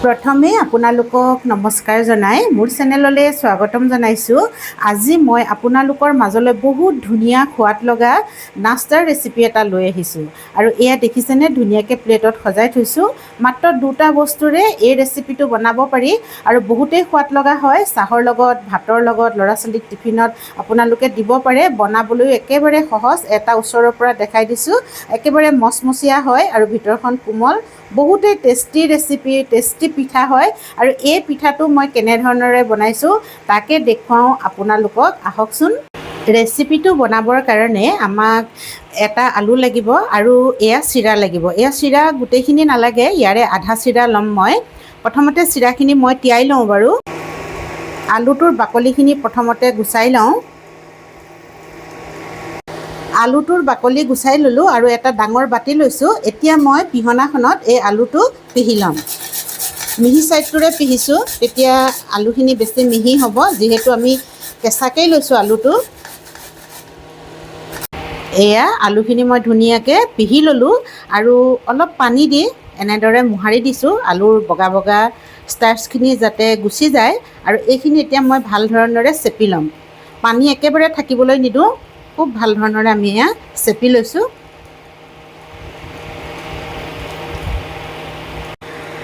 প্ৰথমে আপোনালোকক নমস্কাৰ জনাই মোৰ চেনেললৈ স্বাগতম জনাইছোঁ। আজি মই আপোনালোকৰ মাজলৈ বহুত ধুনীয়া সোৱাদ লগা নাস্তাৰ ৰেচিপি এটা লৈ আহিছোঁ আৰু এয়া দেখিছেনে ধুনীয়াকৈ প্লেটত সজাই থৈছোঁ। মাত্ৰ দুটা বস্তুৰে এই ৰেচিপিটো বনাব পাৰি আৰু বহুতেই সোৱাদ লগা হয়। চাহৰ লগত, ভাতৰ লগত, ল'ৰা ছোৱালীক টিফিনত আপোনালোকে দিব পাৰে। বনাবলৈও একেবাৰে সহজ। এটা ওচৰৰ পৰা দেখাই দিছোঁ, একেবাৰে মচমচীয়া হয় আৰু ভিতৰখন কোমল। বহুতেই টেষ্টি ৰেচিপি, টেষ্টি পিঠা হয় আৰু এই পিঠাটো মই কেনেধৰণেৰে বনাইছোঁ তাকে দেখুৱাওঁ আপোনালোকক। আহকচোন। ৰেচিপিটো বনাবৰ কাৰণে আমাক এটা আলু লাগিব আৰু এয়া চিৰা লাগিব। এয়া চিৰা গোটেইখিনি নালাগে, ইয়াৰে আধা চিৰা ল'ম মই। প্ৰথমতে চিৰাখিনি মই তিয়াই লওঁ বাৰু। আলুটোৰ বাকলিখিনি প্ৰথমতে গুচাই লওঁ। আলুটোৰ বাকলি গুচাই ল'লোঁ আৰু এটা ডাঙৰ বাতি লৈছোঁ। এতিয়া মই পিহনাখনত এই আলুটো পিহি ল'ম। মিহি চাইডটোৰে পিহিছোঁ, তেতিয়া আলুখিনি বেছি মিহি হ'ব, যিহেতু আমি কেঁচাকেই লৈছোঁ আলুটো। এয়া আলুখিনি মই ধুনীয়াকৈ পিহি ল'লোঁ আৰু অলপ পানী দি এনেদৰে মোহাৰি দিছোঁ আলুৰ বগা বগা ষ্টাৰ্চখিনি যাতে গুচি যায়। আৰু এইখিনি এতিয়া মই ভাল ধৰণেৰে চেপি ল'ম। পানী একেবাৰে থাকিবলৈ নিদিওঁ, খুব ভাল ধৰণেৰে আমি এয়া চেপি লৈছোঁ।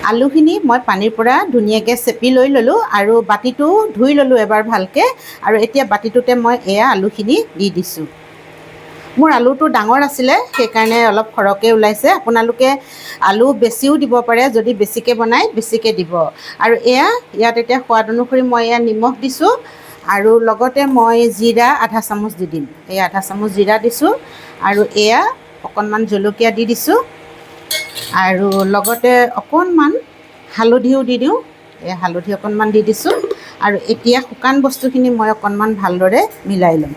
আলুখিনি মই পানীৰ পৰা ধুনীয়াকৈ চেপি লৈ ল'লোঁ আৰু বাতিটো ধুই ল'লোঁ এবাৰ ভালকৈ। আৰু এতিয়া বাতিটোতে মই এয়া আলুখিনি দি দিছোঁ। মোৰ আলুটো ডাঙৰ আছিলে, সেইকাৰণে অলপ সৰহকৈ ওলাইছে। আপোনালোকে আলু বেছিও দিব পাৰে, যদি বেছিকৈ বনায় বেছিকৈ দিব। আৰু ইয়াত এতিয়া সোৱাদ অনুসৰি মই এয়া নিমখ দিছোঁ আৰু লগতে মই জিৰা আধা চামুচ দি দিম। এই আধা চামুচ জিৰা দিছোঁ আৰু এয়া অকণমান জলকীয়া দি দিছোঁ আৰু লগতে অকণমান হালধিও দি দিওঁ। এই হালধি অকণমান দি দিছোঁ আৰু এতিয়া শুকান বস্তুখিনি মই অকণমান ভালদৰে মিলাই ল'ম।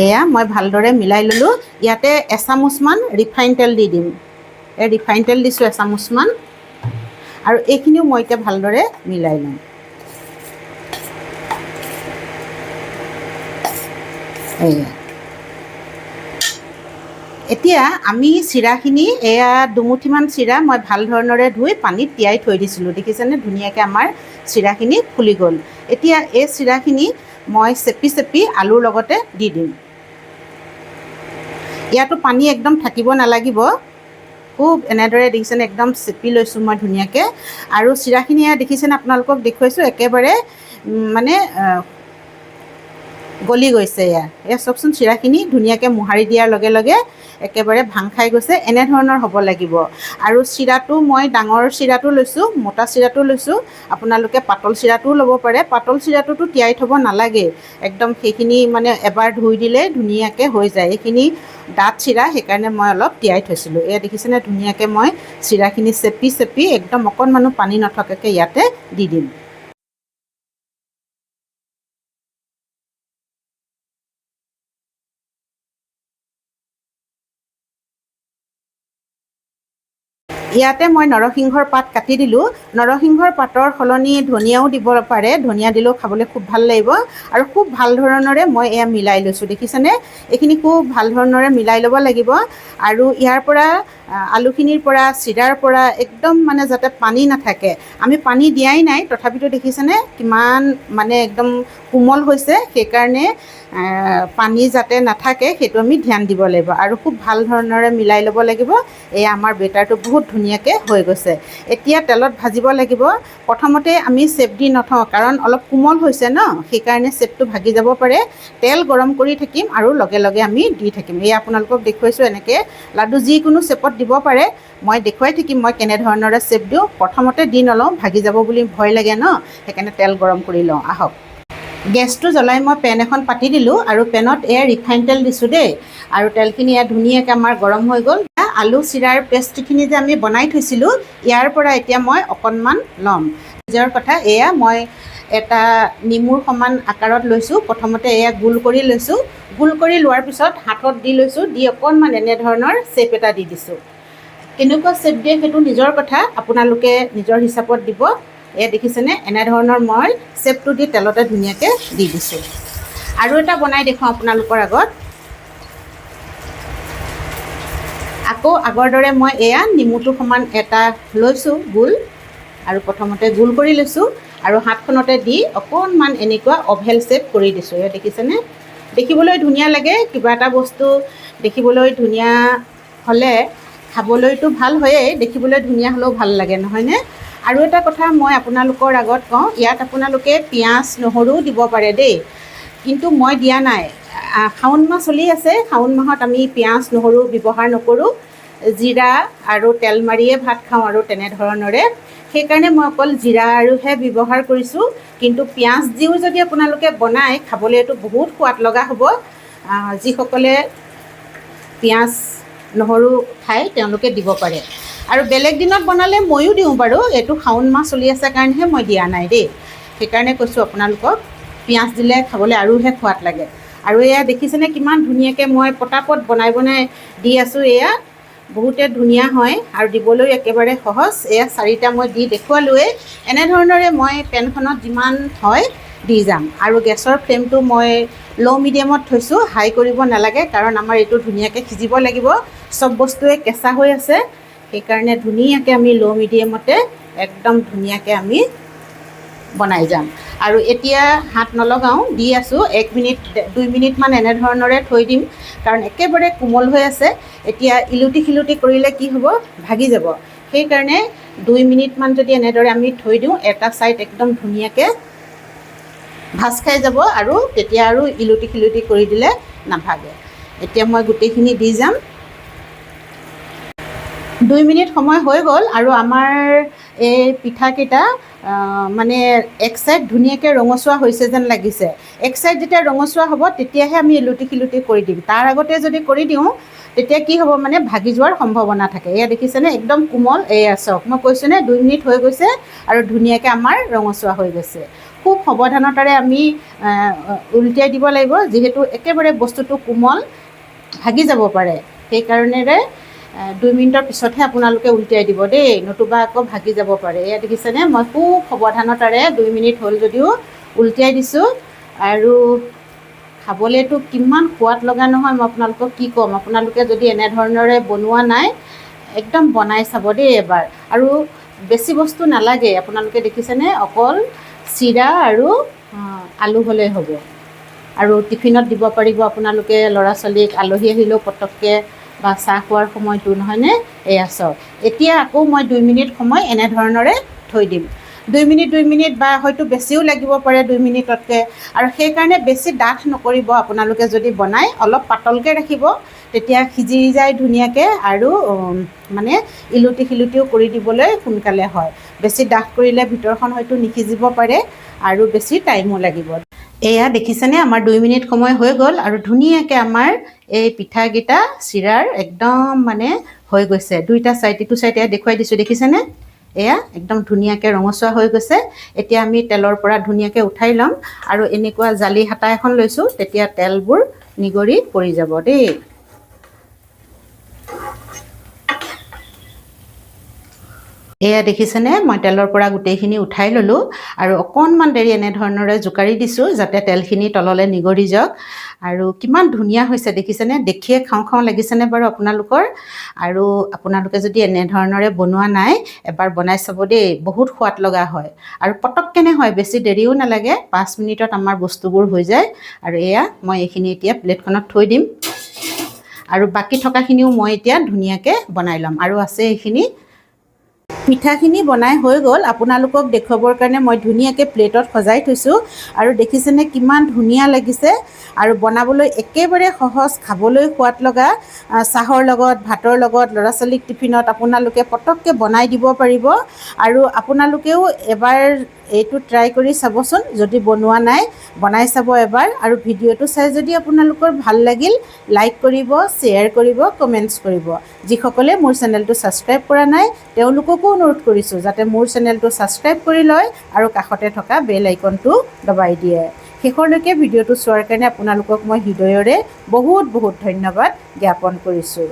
এয়া মই ভালদৰে মিলাই ল'লোঁ। ইয়াতে এচামুচমান ৰিফাইন তেল দি দিম। এই ৰিফাইন তেল দিছোঁ এচামুচমান আৰু এইখিনিও মই এতিয়া ভালদৰে মিলাই ল'ম। এয়া এতিয়া আমি চিৰাখিনি, এয়া দুমুঠিমান চিৰা মই ভাল ধৰণেৰে ধুই পানীত তিয়াই থৈ দিছিলোঁ। দেখিছেনে ধুনীয়াকৈ আমাৰ চিৰাখিনি ফুলি গ'ল। এতিয়া এই চিৰাখিনি মই চেপি চেপি আলুৰ লগতে দি দিম। ইয়াতো পানী একদম থাকিব নালাগিব, খুব এনেদৰে দেখিছেনে একদম চেপি লৈছোঁ মই ধুনীয়াকৈ। আৰু চিৰাখিনি এয়া দেখিছেনে, আপোনালোকক দেখুৱাইছোঁ, একেবাৰে মানে গলি গৈছে। এয়া চাওকচোন, চিৰাখিনি ধুনীয়াকৈ মোহাৰি দিয়াৰ লগে লগে একেবাৰে ভাং খাই গৈছে। এনেধৰণৰ হ'ব লাগিব। আৰু চিৰাটো মই ডাঙৰ চিৰাটো লৈছোঁ, মোটা চিৰাটো লৈছোঁ। আপোনালোকে পাতল চিৰাটোও ল'ব পাৰে। পাতল চিৰাটোতো তিয়াই থ'ব নালাগে, একদম সেইখিনি মানে এবাৰ ধুই দিলেই ধুনীয়াকৈ হৈ যায়। এইখিনি ডাঠ চিৰা, সেইকাৰণে মই অলপ তিয়াই থৈছিলোঁ। এয়া দেখিছেনে ধুনীয়াকৈ মই চিৰাখিনি চেপি চেপি একদম অকণমানো পানী নথকাকৈ ইয়াতে দি দিম। ইয়াতে মই নৰসিংহৰ পাত কাটি দিলোঁ। নৰসিংহৰ পাতৰ সলনি ধনিয়াও দিব পাৰে, ধনিয়া দিলেও খাবলৈ খুব ভাল লাগিব। আৰু খুব ভাল ধৰণেৰে মই এয়া মিলাই লৈছোঁ। দেখিছেনে, এইখিনি খুব ভাল ধৰণেৰে মিলাই ল'ব লাগিব। আৰু ইয়াৰ পৰা আলুখিনিৰ পৰা, চিৰাৰ পৰা একদম মানে যাতে পানী নাথাকে। আমি পানী দিয়াই নাই, তথাপিতো দেখিছেনে কিমান মানে একদম কোমল হৈছে। সেইকাৰণে পানী যাতে নাথাকে সেইটো আমি ধ্যান দিব লাগিব আৰু খুব ভাল ধৰণেৰে মিলাই ল'ব লাগিব। এয়া আমাৰ বেটাৰটো বহুত ধুনীয়াকৈ হৈ গৈছে। এতিয়া তেলত ভাজিব লাগিব। প্ৰথমতে আমি চেপ দি নথওঁ, কাৰণ অলপ কোমল হৈছে ন, সেইকাৰণে চেপটো ভাগি যাব পাৰে। তেল গৰম কৰি থাকিম আৰু লগে লগে আমি দি থাকিম। এয়া আপোনালোকক দেখুৱাইছোঁ, এনেকৈ লাডু যিকোনো চেপত দিব পাৰে। মই দেখুৱাই থাকিম মই কেনেধৰণেৰে চেপ দিওঁ। প্ৰথমতে দি নলওঁ, ভাগি যাব বুলি ভয় লাগে ন, সেইকাৰণে তেল গৰম কৰি লওঁ। আহক, গেছটো জ্বলাই মই পেন এখন পাতি দিলোঁ আৰু পেনত এয়া ৰিফাইন তেল দিছোঁ দেই। আৰু তেলখিনি এয়া ধুনীয়াকৈ আমাৰ গৰম হৈ গ'ল। আলু চিৰাৰ পেষ্টখিনি যে আমি বনাই থৈছিলোঁ, ইয়াৰ পৰা এতিয়া মই অকণমান ল'ম। নিজৰ কথা, এয়া মই এটা নেমুৰ সমান আকাৰত লৈছোঁ। প্ৰথমতে এয়া গোল কৰি লৈছোঁ। গোল কৰি লোৱাৰ পিছত হাতত দি লৈছোঁ, দি অকণমান এনেধৰণৰ চেপ এটা দি দিছোঁ। কেনেকুৱা চেপ দিয়ে সেইটো নিজৰ কথা, আপোনালোকে নিজৰ হিচাপত দিব। এয়া দেখিছেনে, এনেধৰণৰ মই চেপটো দি তেলতে ধুনীয়াকৈ দি দিছোঁ। আৰু এটা বনাই দেখুৱাওঁ আপোনালোকৰ আগত। আকৌ আগৰ দৰে মই এয়া নিমুটো সমান এটা লৈছোঁ গোল, আৰু প্ৰথমতে গোল কৰি লৈছোঁ আৰু হাতখনতে দি অকণমান এনেকুৱা অভেল শ্বেপ কৰি দিছোঁ। এয়া দেখিছেনে? দেখিবলৈ ধুনীয়া লাগে। কিবা এটা বস্তু দেখিবলৈ ধুনীয়া হ'লে খাবলৈতো ভাল হয়েই, দেখিবলৈ ধুনীয়া হ'লেও ভাল লাগে, নহয়নে? আৰু এটা কথা মই আপোনালোকৰ আগত কওঁ, ইয়াত আপোনালোকে পিঁয়াজ নহৰুও দিব পাৰে দেই, কিন্তু মই দিয়া নাই। শাওণ মাহ চলি আছে, শাওণ মাহত আমি পিঁয়াজ নহৰু ব্যৱহাৰ নকৰোঁ, জিৰা আৰু তেল মাৰিয়ে ভাত খাওঁ আৰু তেনেধৰণৰে। সেইকাৰণে মই অকল জিৰা আৰুহে ব্যৱহাৰ কৰিছোঁ। কিন্তু পিঁয়াজ দিও যদি আপোনালোকে বনায়, খাবলৈ এইটো বহুত সোৱাদ লগা হ'ব। যিসকলে পিঁয়াজ নহৰু খায় তেওঁলোকে দিব পাৰে। আৰু বেলেগ দিনত বনালে ময়ো দিওঁ বাৰু, এইটো শাওণ মাহ চলি আছে কাৰণেহে মই দিয়া নাই দেই। সেইকাৰণে কৈছোঁ আপোনালোকক, পিঁয়াজ দিলে খাবলৈ আৰুহে সোৱাদ লাগে। আৰু এয়া দেখিছেনে কিমান ধুনীয়াকৈ মই পটাপট বনাই দি আছোঁ। এয়া বহুতে ধুনীয়া হয় আৰু দিবলৈ একেবাৰে সহজ। এয়া 4টা মই দি দেখুৱালোৱেই। এনেধৰণৰে মই পেনখনত যিমান হয় দি যাম। আৰু গেছৰ ফ্লেমটো মই ল' মিডিয়ামত থৈছোঁ, হাই কৰিব নালাগে, কাৰণ আমাৰ এইটো ধুনীয়াকৈ সিজিব লাগিব। চব বস্তুৱে কেঁচা হৈ আছে, সেইকাৰণে ধুনীয়াকৈ আমি ল' মিডিয়ামতে একদম ধুনীয়াকৈ আমি বনাই যাম। আৰু এতিয়া হাত নলগাওঁ, দি আছোঁ 1 মিনিট 2 মিনিটমান এনেধৰণৰে থৈ দিম, কাৰণ একেবাৰে কোমল হৈ আছে। এতিয়া ইলুটি শিলুটি কৰিলে কি হ'ব, ভাগি যাব। সেইকাৰণে 2 মিনিটমান যদি এনেদৰে আমি থৈ দিওঁ, এটা ছাইড একদম ধুনীয়াকৈ ভাজ খাই যাব আৰু তেতিয়া আৰু ইলুটি শিলুটি কৰি দিলে নাভাগে। এতিয়া মই গোটেইখিনি দি যাম। 2 মিনিট সময় হৈ গ'ল আৰু আমাৰ এই পিঠাকেইটা মানে এক ছাইড ধুনীয়াকৈ ৰঙচুৱা হৈছে যেন লাগিছে। এক ছাইড যেতিয়া ৰঙচুৱা হ'ব তেতিয়াহে আমি ইলুটি শিলুটি কৰি দিম। তাৰ আগতে যদি কৰি দিওঁ তেতিয়া কি হ'ব, মানে ভাগি যোৱাৰ সম্ভাৱনা থাকে। এয়া দেখিছেনে একদম কোমল। এয়া চাওক, মই কৈছোঁনে 2 মিনিট হৈ গৈছে আৰু ধুনীয়াকৈ আমাৰ ৰঙচুৱা হৈ গৈছে। খুব সাৱধানতাৰে আমি উলটিয়াই দিব লাগিব, যিহেতু একেবাৰে বস্তুটো কোমল, ভাগি যাব পাৰে। সেইকাৰণেৰে 2 মিনিটৰ পিছতহে আপোনালোকে উলটিয়াই দিব দেই, নতুবা আকৌ ভাগি যাব পাৰে। এয়া দেখিছেনে, মই খুব সাৱধানতাৰে 2 মিনিট হ'ল যদিও উলটিয়াই দিছোঁ। আৰু খাবলৈতো কিমান সোৱাদ লগা নহয়, মই আপোনালোকক কি ক'ম। আপোনালোকে যদি এনেধৰণৰে বনোৱা নাই, একদম বনাই চাব দেই এবাৰ। আৰু বেছি বস্তু নালাগে, আপোনালোকে দেখিছেনে, অকল চিৰা আৰু আলু হ'লেই হ'ব। আৰু টিফিনত দিব পাৰিব আপোনালোকে, ল'ৰা ছোৱালীক, আলহী আহিলেও পটককৈ, বা চাহ খোৱাৰ সময়টো, নহয়নে? এয়া চাওক, এতিয়া আকৌ মই 2 মিনিট সময় এনেধৰণৰে থৈ দিম। 2 মিনিট বা হয়তো বেছিও লাগিব পাৰে 2 মিনিটতকৈ। আৰু সেইকাৰণে বেছি ডাঠ নকৰিব আপোনালোকে যদি বনায়, অলপ পাতলকৈ ৰাখিব, তেতিয়া সিজি যায় ধুনীয়াকৈ আৰু মানে ইলুটি শিলুটিও কৰি দিবলৈ সোনকালে হয়। বেছি ডাঠ কৰিলে ভিতৰখন হয়তো নিসিজিব পাৰে আৰু বেছি টাইমো লাগিব। এয়া দেখিছেনে, আমাৰ 2 মিনিট সময় হৈ গ'ল আৰু ধুনীয়াকৈ আমাৰ এই পিঠাকেইটা চিৰাৰ একদম মানে হৈ গৈছে। 2টা ছাইড, ইটো ছাইড এয়া দেখুৱাই দিছোঁ, দেখিছেনে? এয়া একদম ধুনীয়াকৈ ৰঙচুৱা হৈ গৈছে। এতিয়া আমি তেলৰ পৰা ধুনীয়াকৈ উঠাই ল'ম আৰু এনেকুৱা জালি হাতা এখন লৈছোঁ, তেতিয়া তেলবোৰ নিগৰি পৰি যাব দেই। এয়া দেখিছেনে, মই তেলৰ পৰা গোটেইখিনি উঠাই ল'লোঁ আৰু অকণমান দেৰি এনেধৰণৰে জোকাৰি দিছোঁ, যাতে তেলখিনি তললৈ নিগৰি যাওক। আৰু কিমান ধুনীয়া হৈছে দেখিছেনে, দেখিয়ে খাওঁ খাওঁ লাগিছেনে বাৰু আপোনালোকৰ? আৰু আপোনালোকে যদি এনেধৰণৰে বনোৱা নাই, এবাৰ বনাই চাব দেই, বহুত সোৱাদ লগা হয় আৰু পটককেনে হয়, বেছি দেৰিও নালাগে, 5 মিনিটত আমাৰ বস্তুবোৰ হৈ যায়। আৰু এয়া মই এইখিনি এতিয়া প্লেটখনত থৈ দিম আৰু বাকী থকাখিনিও মই এতিয়া ধুনীয়াকৈ বনাই ল'ম। আৰু আছে এইখিনি। পিঠাখিনি বনাই হৈ গ'ল, আপোনালোকক দেখুৱাবৰ কাৰণে মই ধুনীয়াকৈ প্লেটত সজাই থৈছোঁ। আৰু দেখিছেনে কিমান ধুনীয়া লাগিছে আৰু বনাবলৈ একেবাৰে সহজ, খাবলৈ সোৱাদ লগা। চাহৰ লগত, ভাতৰ লগত, ল'ৰা ছোৱালীক টিফিনত আপোনালোকে পটককৈ বনাই দিব পাৰিব। আৰু আপোনালোকেও এবাৰ এইটো ট্ৰাই কৰি চাবচোন, যদি বনোৱা নাই বনাই চাব এবাৰ। আৰু ভিডিঅ'টো চাই যদি আপোনালোকৰ ভাল লাগিল, লাইক কৰিব, শ্বেয়াৰ কৰিব, কমেণ্টছ কৰিব। যিসকলে মোৰ চেনেলটো ছাবস্ক্ৰাইব কৰা নাই তেওঁলোককো অনুৰোধ কৰিছোঁ যাতে মোৰ চেনেলটো ছাবস্ক্ৰাইব কৰি লয় আৰু কাষতে থকা বেল আইকনটো দবাই দিয়ে। শেষলৈকে ভিডিঅ'টো চোৱাৰ কাৰণে আপোনালোকক মই হৃদয়ৰে বহুত বহুত ধন্যবাদ জ্ঞাপন কৰিছোঁ।